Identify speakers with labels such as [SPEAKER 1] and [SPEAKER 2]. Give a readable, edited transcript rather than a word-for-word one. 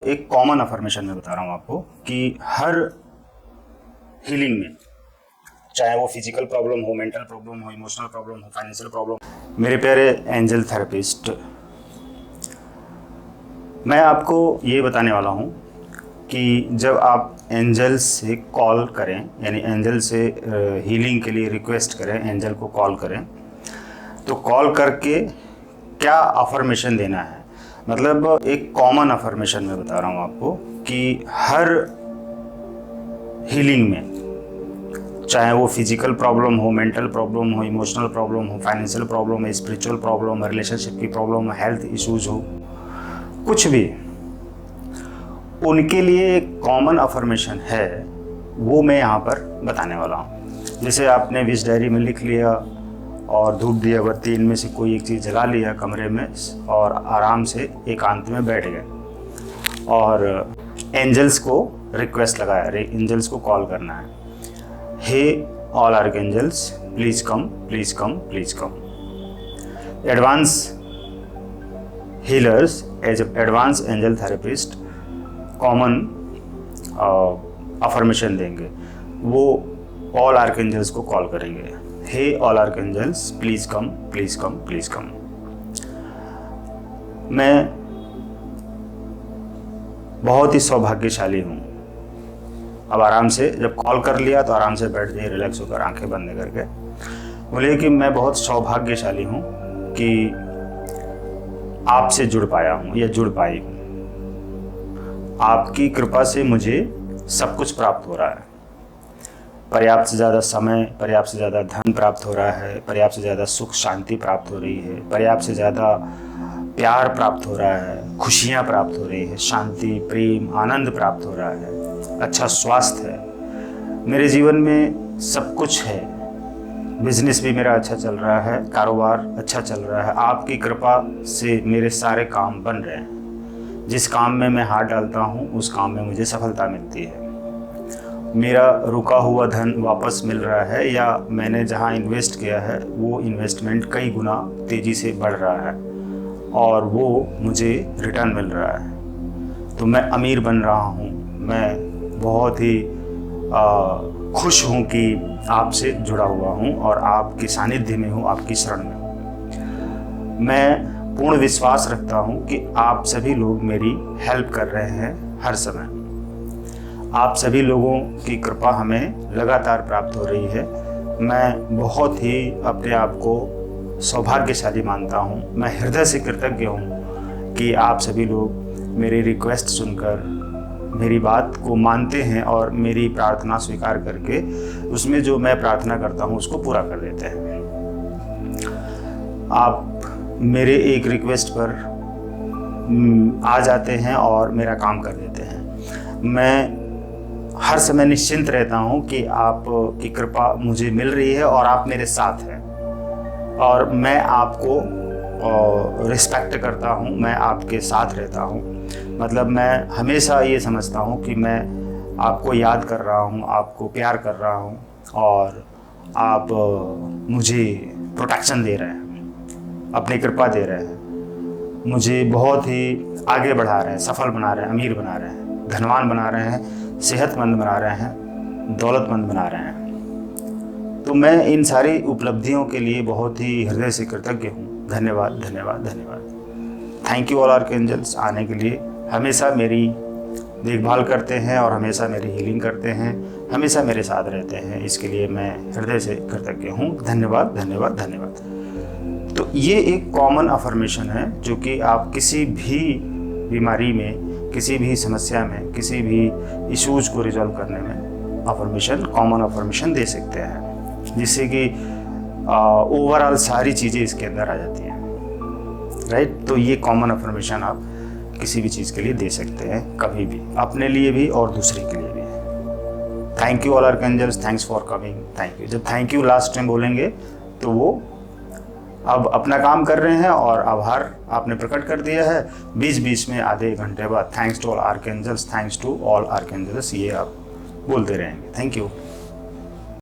[SPEAKER 1] एक common affirmation में बता रहा हूँ आपको कि हर हीलिंग में, चाहे वो फिजिकल प्रॉब्लम हो, मेंटल प्रॉब्लम हो, इमोशनल प्रॉब्लम हो, फाइनेंशियल प्रॉब्लम, मेरे प्यारे एंजल थेरेपिस्ट, मैं आपको ये बताने वाला हूँ कि जब आप एंजल से कॉल करें, यानी एंजल से हीलिंग के लिए रिक्वेस्ट करें, एंजल को कॉल करें, तो कॉल करके क्या अफर्मेशन देना है। मतलब एक कॉमन अफर्मेशन में बता रहा हूँ आपको कि हर हीलिंग में, चाहे वो फिजिकल प्रॉब्लम हो, मेंटल प्रॉब्लम हो, इमोशनल प्रॉब्लम हो, फाइनेंशियल प्रॉब्लम हो, स्पिरिचुअल प्रॉब्लम, रिलेशनशिप की प्रॉब्लम हो, हेल्थ इश्यूज हो, कुछ भी, उनके लिए एक कॉमन अफर्मेशन है, वो मैं यहाँ पर बताने वाला हूँ। जैसे आपने विश डायरी में लिख लिया और धूप दिए अगरबत्ती इनमें से कोई एक चीज़ जला लिया कमरे में और आराम से एकांत में बैठ गए और एंजल्स को रिक्वेस्ट लगाया, एंजल्स को कॉल करना है, hey all archangels please come, please come, please come. Advance healers, as advance angel therapist common affirmation देंगे, वो ऑल आर्कएंजल्स को कॉल करेंगे, hey all archangels please come, please come, please come. मैं बहुत ही सौभाग्यशाली हूँ। अब आराम से, जब कॉल कर लिया तो आराम से बैठ जाइए, रिलैक्स होकर आंखें बंद करके बोलिए कि मैं बहुत सौभाग्यशाली हूँ कि आपसे जुड़ पाया हूँ या जुड़ पाई हूँ। आपकी कृपा से मुझे सब कुछ प्राप्त हो रहा है। पर्याप्त से ज़्यादा समय, पर्याप्त से ज़्यादा धन प्राप्त हो रहा है, पर्याप्त से ज़्यादा सुख शांति प्राप्त हो रही है, पर्याप्त से ज़्यादा प्यार प्राप्त हो रहा है, खुशियाँ प्राप्त हो रही है, शांति, प्रेम, आनंद प्राप्त हो रहा है, अच्छा स्वास्थ्य है, मेरे जीवन में सब कुछ है, बिजनेस भी मेरा अच्छा चल रहा है, कारोबार अच्छा चल रहा है, आपकी कृपा से मेरे सारे काम बन रहे हैं, जिस काम में मैं हाथ डालता हूँ उस काम में मुझे सफलता मिलती है, मेरा रुका हुआ धन वापस मिल रहा है या मैंने जहाँ इन्वेस्ट किया है वो इन्वेस्टमेंट कई गुना तेज़ी से बढ़ रहा है और वो मुझे रिटर्न मिल रहा है, तो मैं अमीर बन रहा हूँ। मैं बहुत ही खुश हूँ कि आपसे जुड़ा हुआ हूँ और आपके सानिध्य में हूँ, आपकी शरण में हूँ। मैं पूर्ण विश्वास रखता हूँ कि आप सभी लोग मेरी हेल्प कर रहे हैं हर समय। आप सभी लोगों की कृपा हमें लगातार प्राप्त हो रही है। मैं बहुत ही अपने आप को सौभाग्यशाली मानता हूँ। मैं हृदय से कृतज्ञ हूँ कि आप सभी लोग मेरी रिक्वेस्ट सुनकर मेरी बात को मानते हैं और मेरी प्रार्थना स्वीकार करके उसमें जो मैं प्रार्थना करता हूँ उसको पूरा कर देते हैं। आप मेरे एक रिक्वेस्ट पर आ जाते हैं और मेरा काम कर देते हैं। मैं हर समय निश्चिंत रहता हूँ कि आपकी कृपा मुझे मिल रही है और आप मेरे साथ हैं और मैं आपको रिस्पेक्ट करता हूँ, मैं आपके साथ रहता हूँ। मतलब मैं हमेशा ये समझता हूँ कि मैं आपको याद कर रहा हूँ, आपको प्यार कर रहा हूँ और आप मुझे प्रोटेक्शन दे रहे हैं, अपनी कृपा दे रहे हैं, मुझे बहुत ही आगे बढ़ा रहे हैं, सफल बना रहे हैं, अमीर बना रहे हैं, धनवान बना रहे हैं, सेहतमंद बना रहे हैं, दौलतमंद बना रहे हैं। तो मैं इन सारी उपलब्धियों के लिए बहुत ही हृदय से कृतज्ञ हूँ। धन्यवाद, धन्यवाद, धन्यवाद। थैंक यू ऑल आर्कएंजल्स आने के लिए, हमेशा मेरी देखभाल करते हैं और हमेशा मेरी हीलिंग करते हैं, हमेशा मेरे साथ रहते हैं। इसके लिए मैं हृदय से कृतज्ञ हूँ। धन्यवाद, धन्यवाद, धन्यवाद। तो ये एक कॉमन अफर्मेशन है जो कि आप किसी भी बीमारी में, किसी भी समस्या में, किसी भी इश्यूज को रिजॉल्व करने में अफर्मेशन, कॉमन अफर्मेशन दे सकते हैं, जिससे कि ओवरऑल सारी चीज़ें इसके अंदर आ जाती हैं, राइट। तो ये कॉमन अफर्मेशन आप किसी भी चीज़ के लिए दे सकते हैं, कभी भी, अपने लिए भी और दूसरे के लिए भी। Thank you all archangels, thanks for coming, thank you. जब थैंक यू लास्ट टाइम बोलेंगे तो वो अब अपना काम कर रहे हैं और आभार आपने प्रकट कर दिया है। बीच बीच में आधे घंटे बाद thanks to all archangels, thanks to all archangels, ये आप बोलते रहेंगे। Thank you.